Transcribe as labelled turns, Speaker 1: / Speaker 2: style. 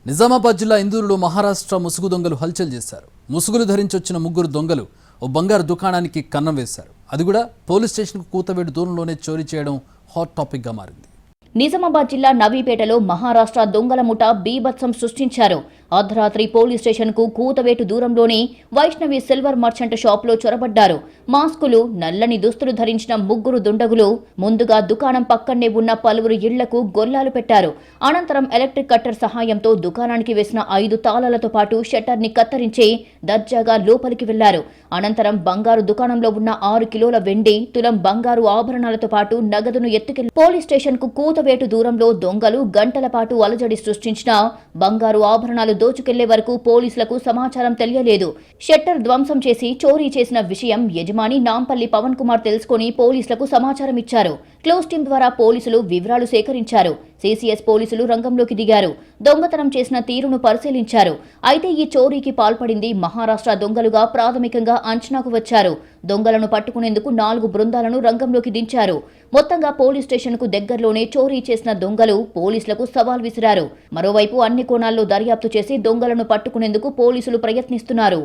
Speaker 1: నిజామాబాద్ జిల్లా ఇందూరులో మహారాష్ట్ర ముసుగు దొంగలు హల్చల్ చేశారు. ముసుగులు ధరించొచ్చిన ముగ్గురు దొంగలు ఓ బంగారు దుకాణానికి కన్నం వేశారు. అది కూడా పోలీస్ స్టేషన్కు కూతవేటు దూరంలోనే చోరీ చేయడం హాట్ టాపిక్గా మారింది.
Speaker 2: నిజామాబాద్ జిల్లా నవీపేటలో మహారాష్ట్ర దొంగల ముఠ బీభత్సం సృష్టించారు. అర్ధరాత్రి పోలీస్ స్టేషన్కు కూతవేటు దూరంలోని వైష్ణవి సిల్వర్ మర్చెంట్ షాప్లో చొరబడ్డారు. మాస్కులు, నల్లని దుస్తులు ధరించిన ముగ్గురు దుండగులు ముందుగా దుకాణం పక్కనే ఉన్న పలువురు ఇళ్లకు గొల్లాలు పెట్టారు. అనంతరం ఎలక్ట్రిక్ కట్టర్ సహాయంతో దుకాణానికి వేసిన 5 తాళాలతో పాటు షట్టర్ని కత్తరించి దర్జాగా లోపలికి వెళ్లారు. అనంతరం బంగారు దుకాణంలో ఉన్న 6 కిలోల వెండి, తులం బంగారు ఆభరణాలతో పాటు నగదును ఎత్తుకెళ్లి పోలీస్ స్టేషన్కు కూతవేటు దూరంలో దొంగలు గంటల పాటు అలజడి సృష్టించినా బంగారు ఆభరణాలు దోచుకెళ్లే వరకు పోలీసులకు సమాచారం తెలియలేదు. షట్టర్ ధ్వంసం చేసి చోరీ చేసిన విషయం యజమాని నాంపల్లి పవన్ కుమార్ తెలుసుకుని పోలీసులకు సమాచారం ఇచ్చారు. క్లోజ్ టీం ద్వారా పోలీసులు వివరాలు సేకరించారు. సిసిఎస్ పోలీసులు రంగంలోకి దిగారు. దొంగతనం చేసిన తీరును పరిశీలించారు. అయితే ఈ చోరీకి పాల్పడింది మహారాష్ట్ర దొంగలుగా ప్రాథమికంగా అంచనాకు వచ్చారు. దొంగలను పట్టుకునేందుకు 4 బృందాలను రంగంలోకి దించారు. మొత్తంగా పోలీస్ స్టేషన్కు దగ్గరలోనే చోరీ చేసిన దొంగలు పోలీసులకు సవాల్ విసిరారు. మరోవైపు అన్ని కోణాల్లో దర్యాప్తు చేసి దొంగలను పట్టుకునేందుకు పోలీసులు ప్రయత్నిస్తున్నారు.